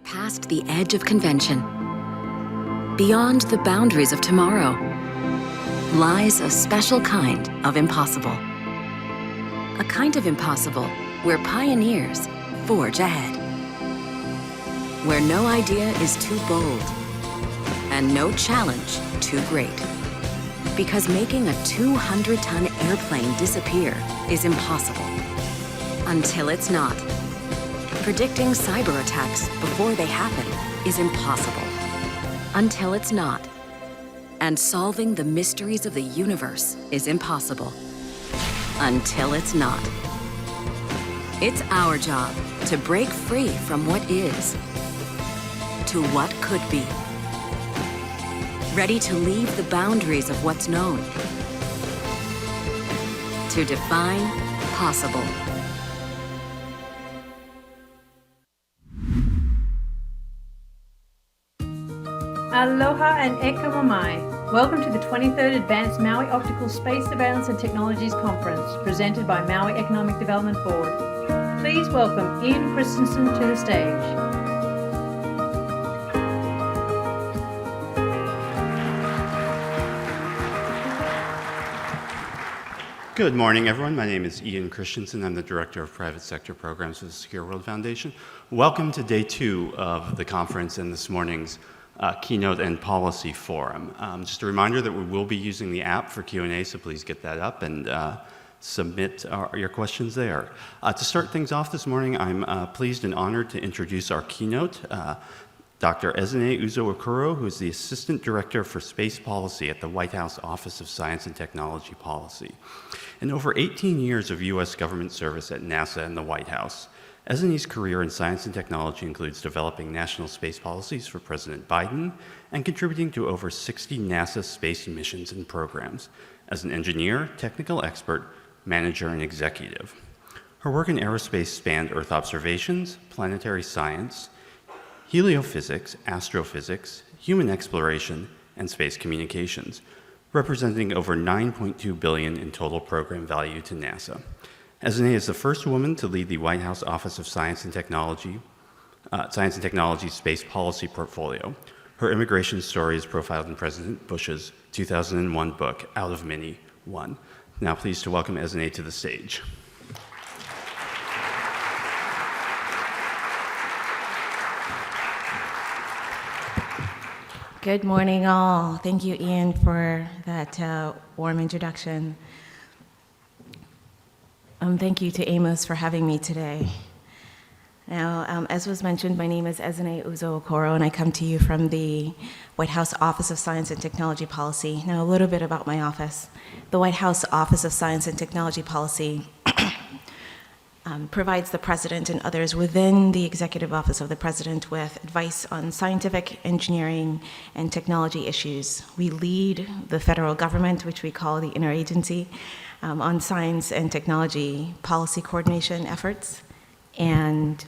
Past the edge of convention, beyond the boundaries of tomorrow, lies a special kind of impossible. A kind of impossible where pioneers forge ahead. Where no idea is too bold and no challenge too great. Because making a 200-ton airplane disappear is impossible. Until it's not. Predicting cyber attacks before they happen is impossible. Until it's not. And solving the mysteries of the universe is impossible. Until it's not. It's our job to break free from what is to what could be. Ready to leave the boundaries of what's known. To define possible. Aloha and eka mamai. Welcome to the 23rd Advanced Maui Optical Space Surveillance and Technologies Conference, presented by Maui Economic Development Board. Please welcome Ian Christensen to the stage. Good morning, everyone. My name is Ian Christensen. I'm the Director of Private Sector Programs with the Secure World Foundation. Welcome to day 2 of the conference and this morning's Keynote and Policy Forum. Just a reminder that we will be using the app for Q&A, so please get that up and submit your questions there. To start things off this morning, I'm pleased and honored to introduce our keynote, Dr. Ezinne Uzo-Okoro, who is the Assistant Director for Space Policy at the White House Office of Science and Technology Policy. In over 18 years of U.S. government service at NASA and the White House, Ezinne's career in science and technology includes developing national space policies for President Biden and contributing to over 60 NASA space missions and programs as an engineer, technical expert, manager, and executive. Her work in aerospace spanned Earth observations, planetary science, heliophysics, astrophysics, human exploration, and space communications, representing over $9.2 billion in total program value to NASA. Ezinne is the first woman to lead the White House Office of Science and Technology Space Policy Portfolio. Her immigration story is profiled in President Bush's 2001 book, Out of Many, One. Now pleased to welcome Ezinne to the stage. Good morning, all. Thank you, Ian, for that warm introduction. Thank you to AMOS for having me today. Now, as was mentioned, my name is Ezinne Uzo-Okoro, and I come to you from the White House Office of Science and Technology Policy. Now, a little bit about my office. The White House Office of Science and Technology Policy provides the President and others within the Executive Office of the President with advice on scientific, engineering, and technology issues. We lead the federal government, which we call the interagency, on science and technology policy coordination efforts, and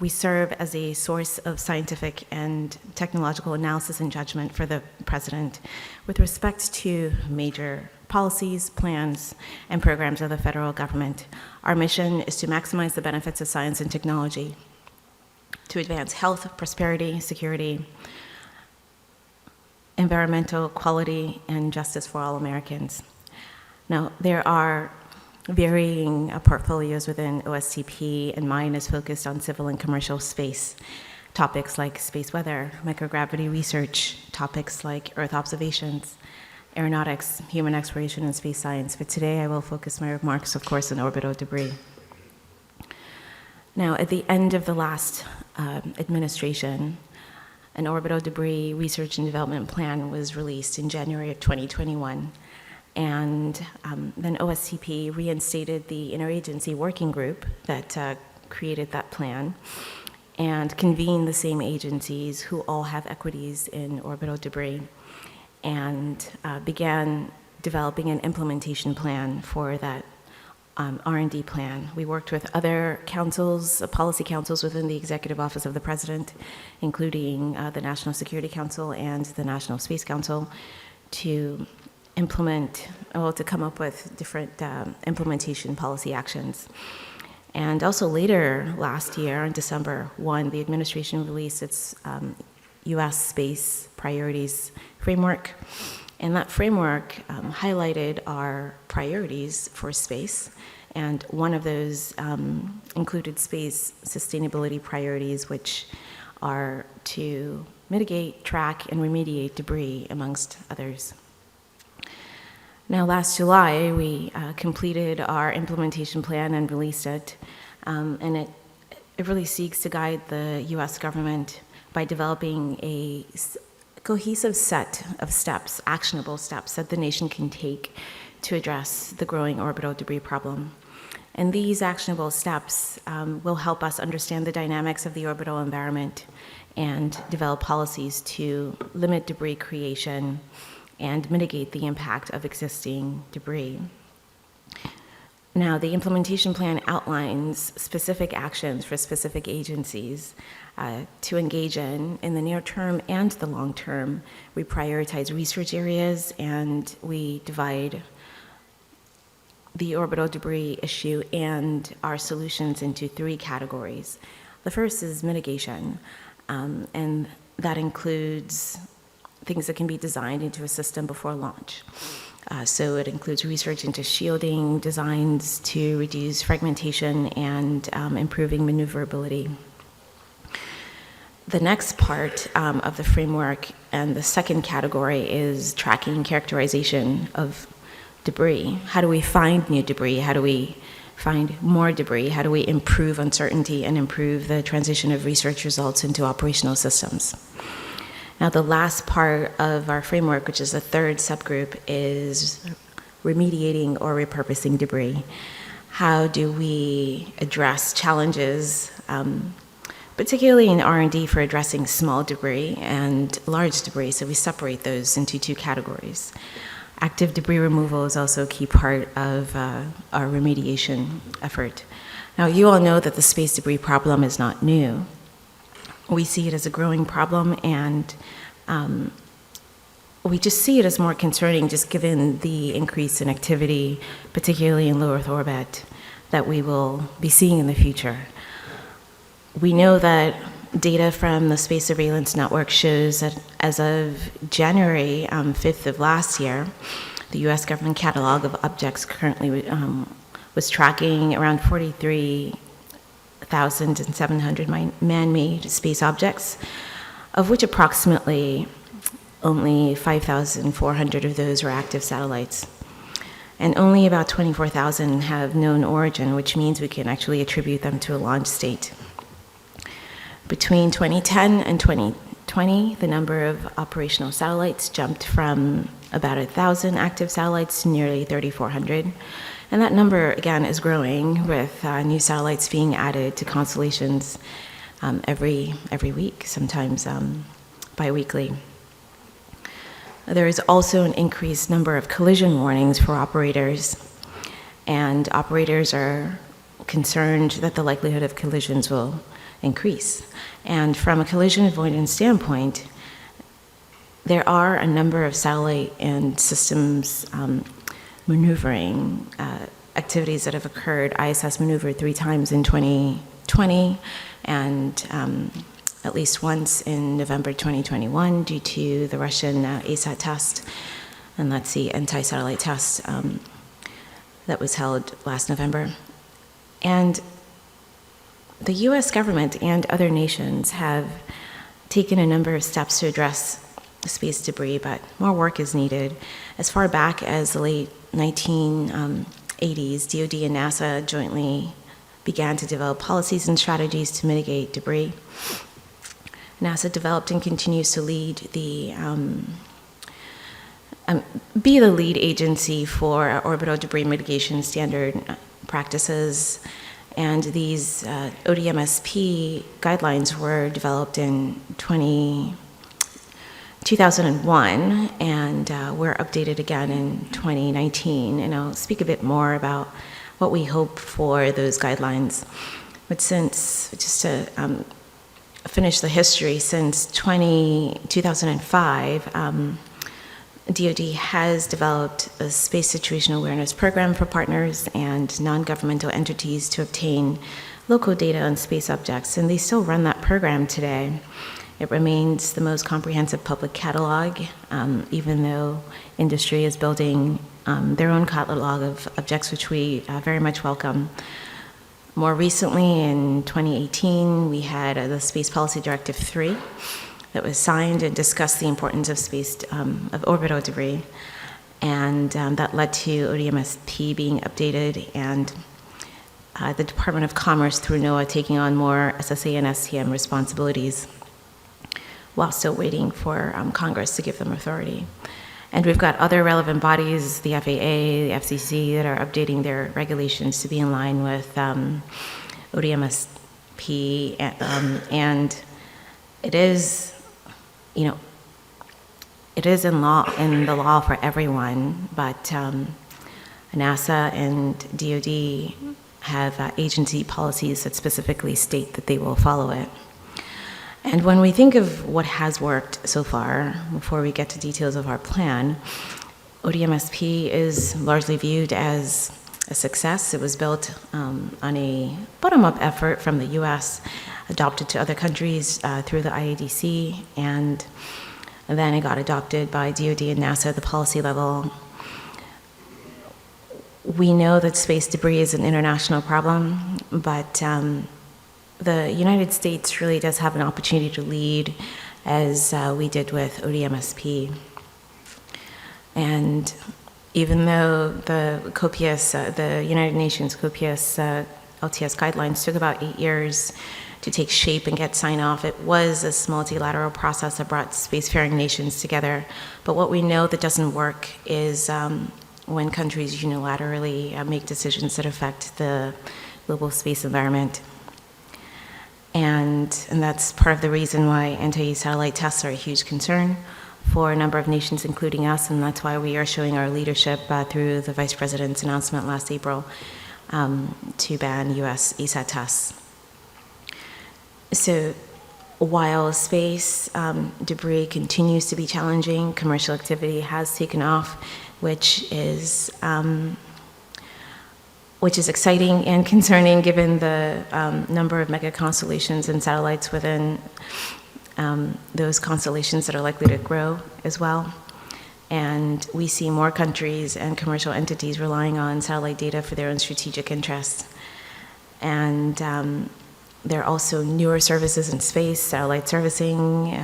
we serve as a source of scientific and technological analysis and judgment for the President with respect to major policies, plans, and programs of the federal government. Our mission is to maximize the benefits of science and technology to advance health, prosperity, security, environmental quality, and justice for all Americans. Now, there are varying portfolios within OSTP, and mine is focused on civil and commercial space topics like space weather, microgravity research, topics like Earth observations, aeronautics, human exploration, and space science. But today I will focus my remarks, of course, on orbital debris. Now, at the end of the last administration, an orbital debris research and development plan was released in January of 2021. And then OSTP reinstated the interagency working group that created that plan and convened the same agencies who all have equities in orbital debris and began developing an implementation plan for that R&D plan. We worked with other councils, policy councils within the Executive Office of the President, including the National Security Council and the National Space Council, to come up with different implementation policy actions. And also later last year, on December 1, the administration released its U.S. space priorities framework. And that framework highlighted our priorities for space. And one of those included space sustainability priorities, which are to mitigate, track, and remediate debris, amongst others. Now, last July, we completed our implementation plan and released it. And it really seeks to guide the U.S. government by developing a cohesive set of steps, actionable steps that the nation can take to address the growing orbital debris problem. And these actionable steps will help us understand the dynamics of the orbital environment and develop policies to limit debris creation and mitigate the impact of existing debris. Now, the implementation plan outlines specific actions for specific agencies to engage in the near term and the long term. We prioritize research areas, and we divide the orbital debris issue and our solutions into three categories. The first is mitigation, and that includes things that can be designed into a system before launch. So it includes research into shielding, designs to reduce fragmentation, and improving maneuverability. The next part of the framework and the second category is tracking and characterization of debris. How do we find new debris? How do we find more debris? How do we improve uncertainty and improve the transition of research results into operational systems? Now, the last part of our framework, which is the third subgroup, is remediating or repurposing debris. How do we address challenges, particularly in R&D for addressing small debris and large debris? So we separate those into two categories. Active debris removal is also a key part of our remediation effort. Now, you all know that the space debris problem is not new. We see it as a growing problem, and we just see it as more concerning just given the increase in activity, particularly in low Earth orbit, that we will be seeing in the future. We know that data from the Space Surveillance Network shows that as of January 5th of last year, the U.S. government catalog of objects currently was tracking around 43,700 man-made space objects, of which approximately only 5,400 of those are active satellites. And only about 24,000 have known origin, which means we can actually attribute them to a launch state. Between 2010 and 2020, the number of operational satellites jumped from about 1,000 active satellites to nearly 3,400. And that number, again, is growing with new satellites being added to constellations every week, sometimes bi-weekly. There is also an increased number of collision warnings for operators, and operators are concerned that the likelihood of collisions will increase. And from a collision avoidance standpoint, there are a number of satellite and systems maneuvering activities that have occurred. ISS maneuvered 3 times in 2020, and at least once in November 2021 due to the Russian ASAT test, and that's the anti-satellite test that was held last November. And the US government and other nations have taken a number of steps to address space debris, but more work is needed. As far back as the late 1980s, DoD and NASA jointly began to develop policies and strategies to mitigate debris. NASA developed and continues to lead be the lead agency for orbital debris mitigation standard practices. And these ODMSP guidelines were developed in 2001 and were updated again in 2019. And I'll speak a bit more about what we hope for those guidelines. But just to finish the history, since 2005, DoD has developed a space situational awareness program for partners and non-governmental entities to obtain local data on space objects, and they still run that program today. It remains the most comprehensive public catalog, even though industry is building their own catalog of objects, which we very much welcome. More recently, in 2018, we had the Space Policy Directive 3 that was signed and discussed the importance of of orbital debris, and that led to ODMSP being updated and the Department of Commerce through NOAA taking on more SSA and STM responsibilities while still waiting for Congress to give them authority. And we've got other relevant bodies, the FAA, the FCC, that are updating their regulations to be in line with ODMSP, and it is, it is in the law for everyone, but NASA and DoD have agency policies that specifically state that they will follow it. And when we think of what has worked so far, before we get to details of our plan, ODMSP is largely viewed as a success. It was built on a bottom-up effort from the US, adopted to other countries through the IADC, and then it got adopted by DoD and NASA at the policy level. We know that space debris is an international problem, but the United States really does have an opportunity to lead, as we did with ODMSP. And even though the United Nations COPIUS LTS guidelines took about 8 years to take shape and get sign off, it was this multilateral process that brought spacefaring nations together. But what we know that doesn't work is when countries unilaterally make decisions that affect the global space environment. And that's part of the reason why anti-satellite tests are a huge concern for a number of nations, including us, and that's why we are showing our leadership through the Vice President's announcement last April to ban US ESAT tests. So while space debris continues to be challenging, commercial activity has taken off, which is exciting and concerning given the number of mega constellations and satellites within those constellations that are likely to grow as well. And we see more countries and commercial entities relying on satellite data for their own strategic interests. And there are also newer services in space, satellite servicing,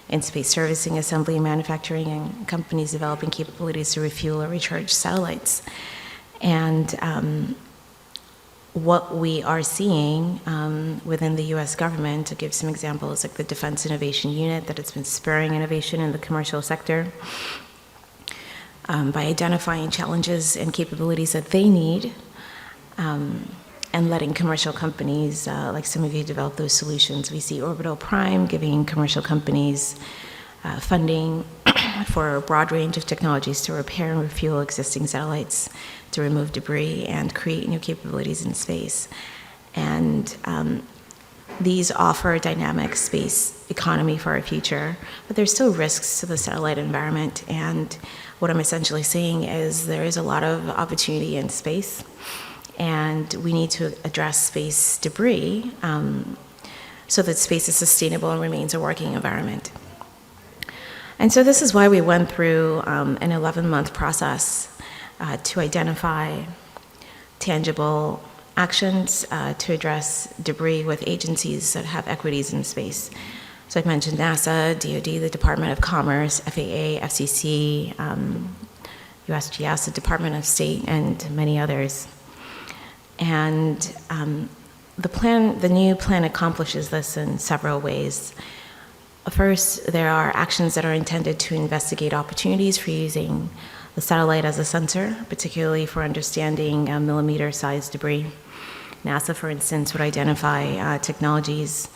in space servicing, assembly, manufacturing, and companies developing capabilities to refuel or recharge satellites. And what we are seeing within the US government, to give some examples, like the Defense Innovation Unit, that it's been spurring innovation in the commercial sector by identifying challenges and capabilities that they need, and letting commercial companies, like some of you, develop those solutions. We see Orbital Prime giving commercial companies funding for a broad range of technologies to repair and refuel existing satellites, to remove debris and create new capabilities in space. And these offer a dynamic space economy for our future, but there's still risks to the satellite environment. And what I'm essentially saying is there is a lot of opportunity in space, and we need to address space debris so that space is sustainable and remains a working environment. And so this is why we went through an 11-month process to identify tangible actions to address debris with agencies that have equities in space. So I mentioned NASA, DoD, the Department of Commerce, FAA, FCC, USGS, the Department of State, and many others. And the new plan accomplishes this in several ways. First, there are actions that are intended to investigate opportunities for using the satellite as a sensor, particularly for understanding millimeter-sized debris. NASA, for instance, would identify technologies,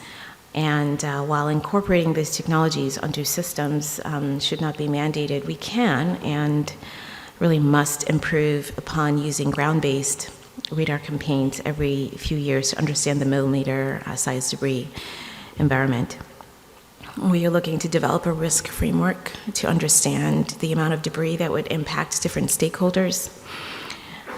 and while incorporating these technologies onto systems should not be mandated, we can and really must improve upon using ground-based radar campaigns every few years to understand the millimeter-sized debris environment. we are looking to develop a risk framework to understand the amount of debris that would impact different stakeholders.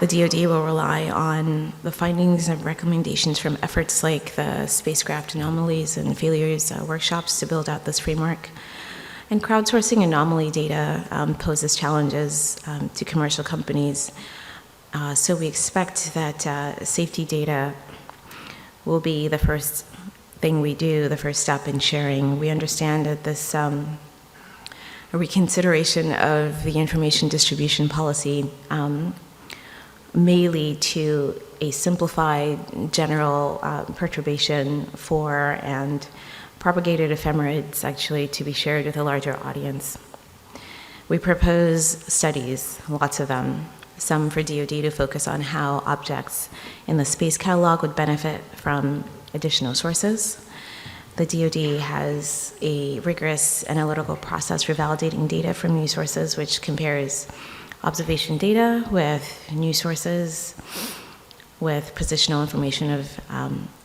The DoD will rely on the findings and recommendations from efforts like the spacecraft anomalies and failures workshops to build out this framework. And crowdsourcing anomaly data poses challenges to commercial companies. So we expect that safety data will be the first thing we do, the first step in sharing. We understand that this a reconsideration of the information distribution policy may lead to a simplified general perturbation for and propagated ephemerides actually to be shared with a larger audience. We propose studies, lots of them, some for DoD to focus on how objects in the space catalog would benefit from additional sources. The DoD has a rigorous analytical process for validating data from new sources, which compares observation data with new sources, with positional information of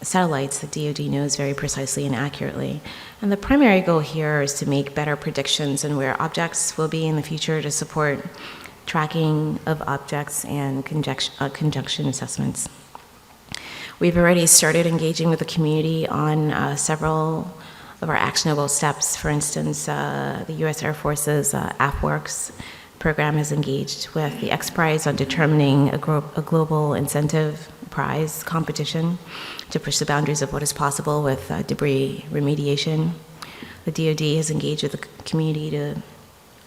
satellites that DoD knows very precisely and accurately. And the primary goal here is to make better predictions on where objects will be in the future to support tracking of objects and conjunction assessments. We've already started engaging with the community on several of our actionable steps. For instance, the U.S. Air Force's AFWorks program has engaged with the X Prize on determining a global incentive prize competition to push the boundaries of what is possible with debris remediation. The DoD has engaged with the community to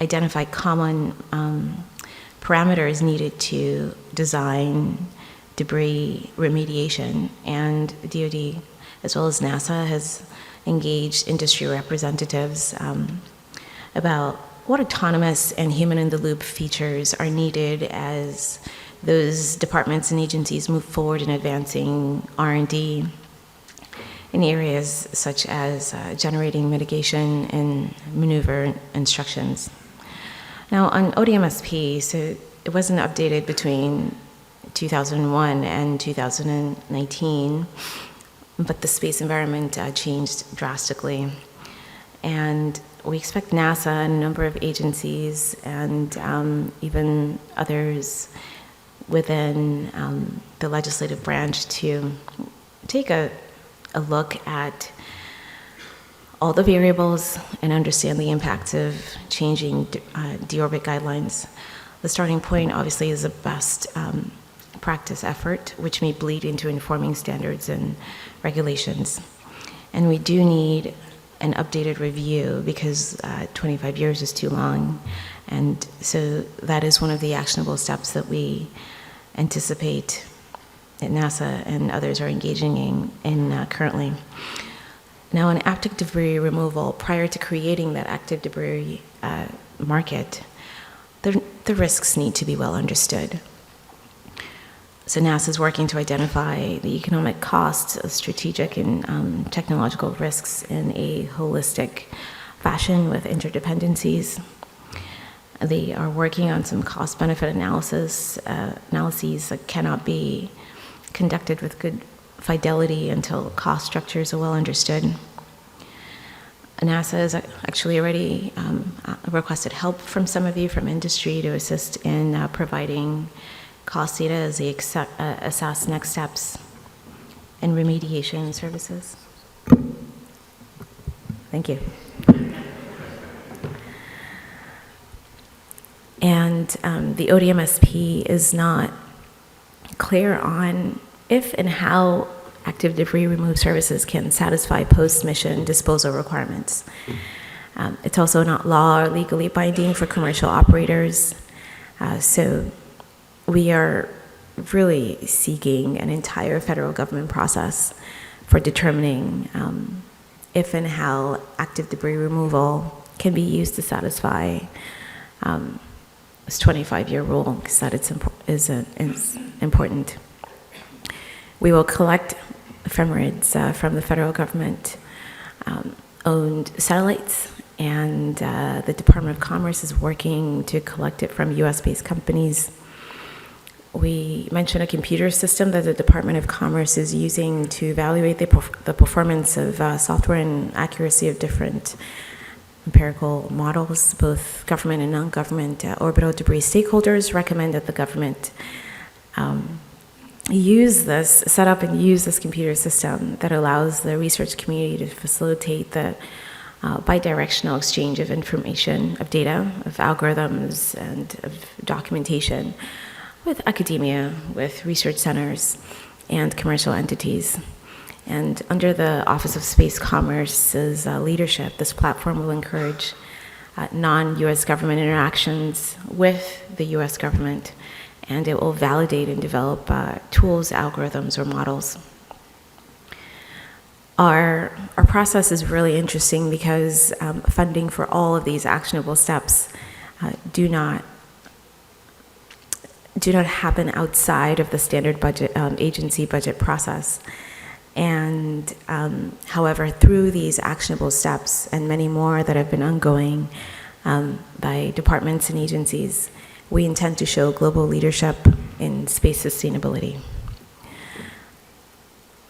identify common parameters needed to design debris remediation, and DoD, as well as NASA, has engaged industry representatives about what autonomous and human-in-the-loop features are needed as those departments and agencies move forward in advancing R&D in areas such as generating mitigation and maneuver instructions. Now, on ODMSP, so it wasn't updated between 2001 and 2019, but the space environment changed drastically. And we expect NASA and a number of agencies and even others within the legislative branch to take a look at all the variables and understand the impacts of changing deorbit guidelines. The starting point obviously is a best practice effort, which may bleed into informing standards and regulations. And we do need an updated review because 25 years is too long. And so that is one of the actionable steps that we anticipate that NASA and others are engaging in currently. Now, in active debris removal, prior to creating that active debris market, the risks need to be well understood. So NASA is working to identify the economic costs of strategic and technological risks in a holistic fashion with interdependencies. They are working on some cost-benefit analyses that cannot be conducted with good fidelity until cost structures are well understood. NASA has actually already requested help from some of you from industry to assist in providing cost data as they assess next steps in remediation services. Thank you. And the ODMSP is not clear on if and how active debris remove services can satisfy post-mission disposal requirements. It's also not law or legally binding for commercial operators. So we are really seeking an entire federal government process for determining if and how active debris removal can be used to satisfy this 25-year rule, because that is important. We will collect ephemerides from the federal government owned satellites, and the Department of Commerce is working to collect it from US-based companies. we mentioned a computer system that the Department of Commerce is using to evaluate the performance of software and accuracy of different empirical models. Both government and non-government orbital debris stakeholders recommend that the government set up and use this computer system that allows the research community to facilitate the bidirectional exchange of information, of data, of algorithms, and of documentation with academia, with research centers, and commercial entities. And under the Office of Space Commerce's leadership, this platform will encourage non-US government interactions with the US government, and it will validate and develop tools, algorithms, or models. Our process is really interesting because funding for all of these actionable steps do not happen outside of the standard budget agency budget process. And however, through these actionable steps and many more that have been ongoing by departments and agencies, we intend to show global leadership in space sustainability.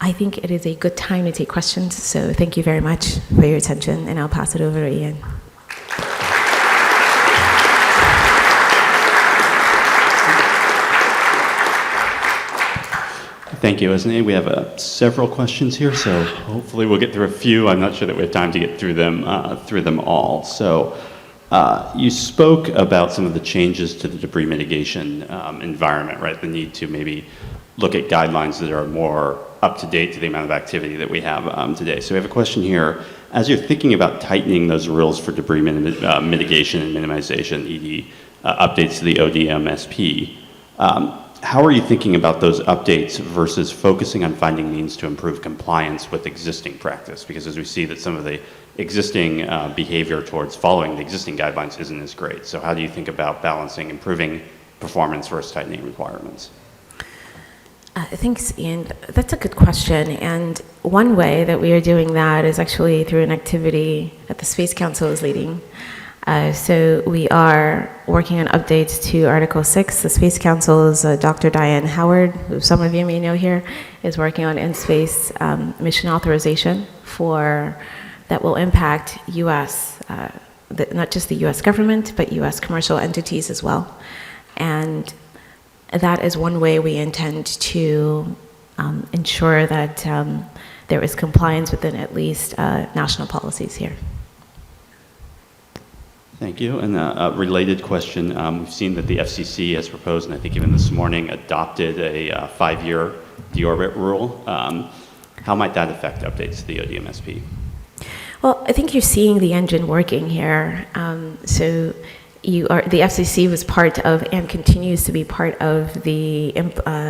I think it is a good time to take questions, so thank you very much for your attention, and I'll pass it over to Ian. Thank you, Ezinne. We have several questions here, so hopefully we'll get through a few. I'm not sure that we have time to get through them all. So you spoke about some of the changes to the debris mitigation environment, right? The need to maybe look at guidelines that are more up to date to the amount of activity that we have today. So we have a question here. As you're thinking about tightening those rules for debris mitigation and minimization, ED updates to the ODMSP, how are you thinking about those updates versus focusing on finding means to improve compliance with existing practice? Because as we see that some of the existing behavior towards following the existing guidelines isn't as great. So how do you think about balancing improving performance versus tightening requirements? Thanks, Ian. That's a good question. And one way that we are doing that is actually through an activity that the Space Council is leading. So we are working on updates to Article 6. The Space Council's Dr. Diane Howard, who some of you may know here, is working on in-space mission authorization that will impact U.S., not just the U.S. government, but U.S. commercial entities as well. And that is one way we intend to ensure that there is compliance within at least national policies here. Thank you. And a related question, we've seen that the FCC has proposed, and I think even this morning, adopted a 5-year deorbit rule. How might that affect updates to the ODMSP? Well, I think you're seeing the engine working here. So the FCC was part of and continues to be part of the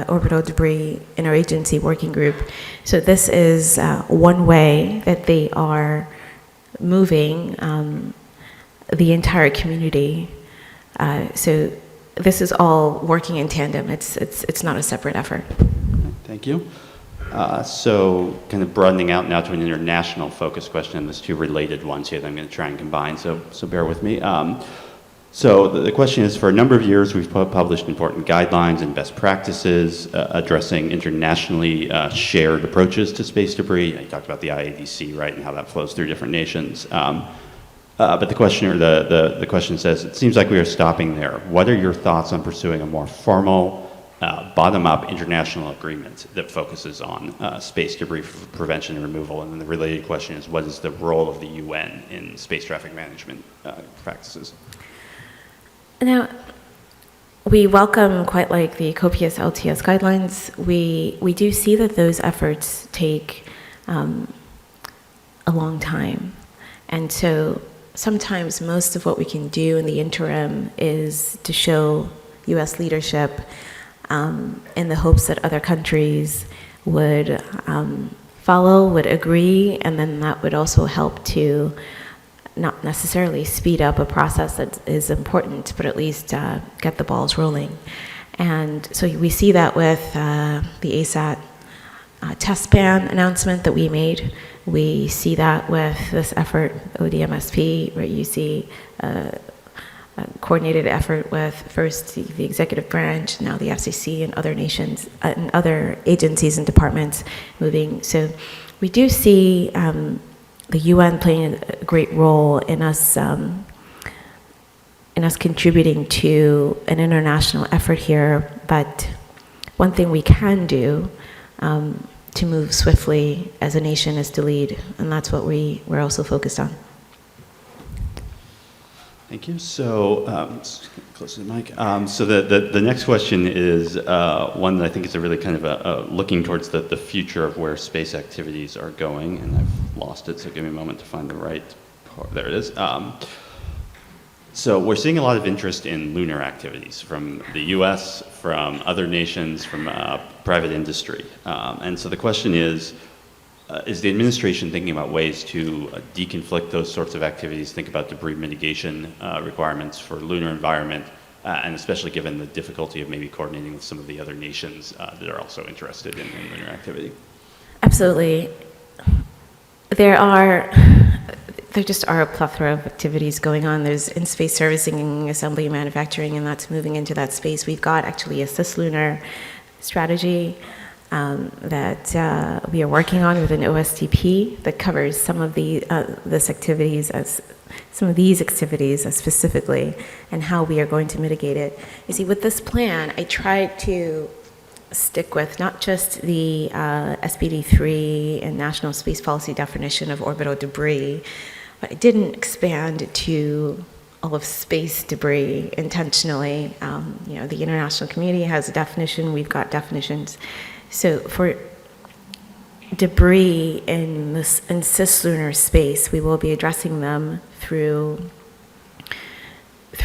orbital debris interagency working group. So this is one way that they are moving the entire community. So this is all working in tandem. It's not a separate effort. Thank you. So kind of broadening out now to an international focus question, and there's two related ones here that I'm going to try and combine, so bear with me. So the question is, for a number of years, we've published important guidelines and best practices addressing internationally shared approaches to space debris. You talked about the IADC, right, and how that flows through different nations. But the question says, it seems like we are stopping there. What are your thoughts on pursuing a more formal, bottom-up international agreement that focuses on space debris prevention and removal? And then the related question is, what is the role of the UN in space traffic management practices? Now, we welcome, quite like the copious LTS guidelines, we do see that those efforts take a long time. And so sometimes most of what we can do in the interim is to show US leadership in the hopes that other countries would follow, would agree, and then that would also help to not necessarily speed up a process that is important, but at least get the balls rolling. And so we see that with the ASAT test ban announcement that we made. We see that with this effort, ODMSP, where you see coordinated effort with first the executive branch, now the FCC, and other nations and other agencies and departments moving. So we do see the UN playing a great role in us contributing to an international effort here. But one thing we can do to move swiftly as a nation is to lead, and that's what we're also focused on. Thank you. So, close to the mic. So the next question is one that I think is a really kind of a looking towards the future of where space activities are going, and I've lost it, so give me a moment to find the right part. There it is. So we're seeing a lot of interest in lunar activities from the US, from other nations, from private industry. And so the question is the administration thinking about ways to deconflict those sorts of activities, think about debris mitigation requirements for lunar environment, and especially given the difficulty of maybe coordinating with some of the other nations that are also interested in lunar activity? Absolutely. There just are a plethora of activities going on. There's in-space servicing, assembly, manufacturing, and that's moving into that space. We've got actually a cislunar strategy that we are working on with an OSTP that covers some of these activities specifically, and how we are going to mitigate it. You see, with this plan, I tried to stick with not just the SPD3 and National Space Policy definition of orbital debris, but I didn't expand to all of space debris intentionally. The international community has a definition, we've got definitions. So for debris in cislunar space, we will be addressing them through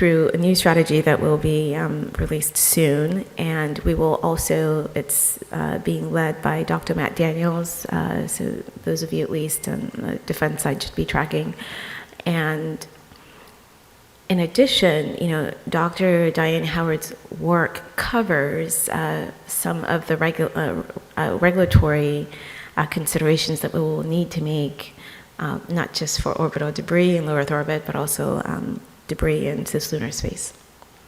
a new strategy that will be released soon, and we will also, it's being led by Dr. Matt Daniels, so those of you at least on the defense side should be tracking. And in addition, Dr. Diane Howard's work covers some of the regulatory considerations that we will need to make, not just for orbital debris in low Earth orbit, but also debris in cislunar space.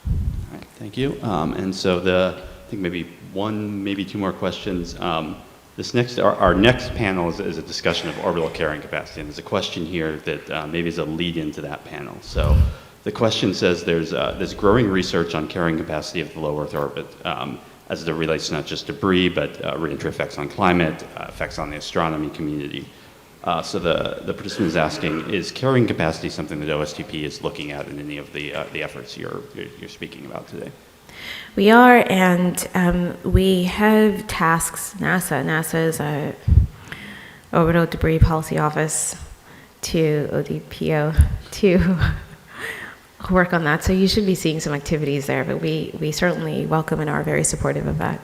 All right, thank you. And so I think maybe two more questions. Our next panel is a discussion of orbital carrying capacity, and there's a question here that maybe is a lead into that panel. So the question says there's growing research on carrying capacity of the low Earth orbit as it relates to not just debris, but re-entry effects on climate, effects on the astronomy community. So the participant is asking, is carrying capacity something that OSTP is looking at in any of the efforts you're speaking about today? We are, and we have tasks, NASA is our Orbital Debris Policy Office to ODPO to work on that. So you should be seeing some activities there, but we certainly welcome and are very supportive of that.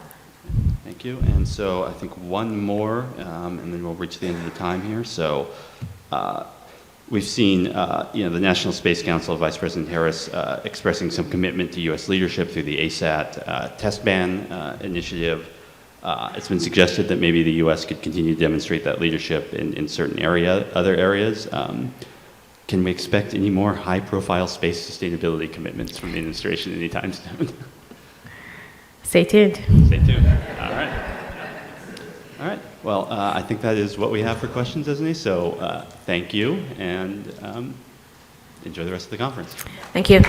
Thank you. And so I think one more, and then we'll reach the end of the time here. So we've seen, the National Space Council, Vice President Harris, expressing some commitment to U.S. leadership through the ASAT test ban initiative. It's been suggested that maybe the U.S. could continue to demonstrate that leadership in certain other areas. Can we expect any more high-profile space sustainability commitments from the administration anytime soon? Stay tuned. Stay tuned. All right. All right. Well, I think that is what we have for questions, Ezinne. So thank you, and enjoy the rest of the conference. Thank you.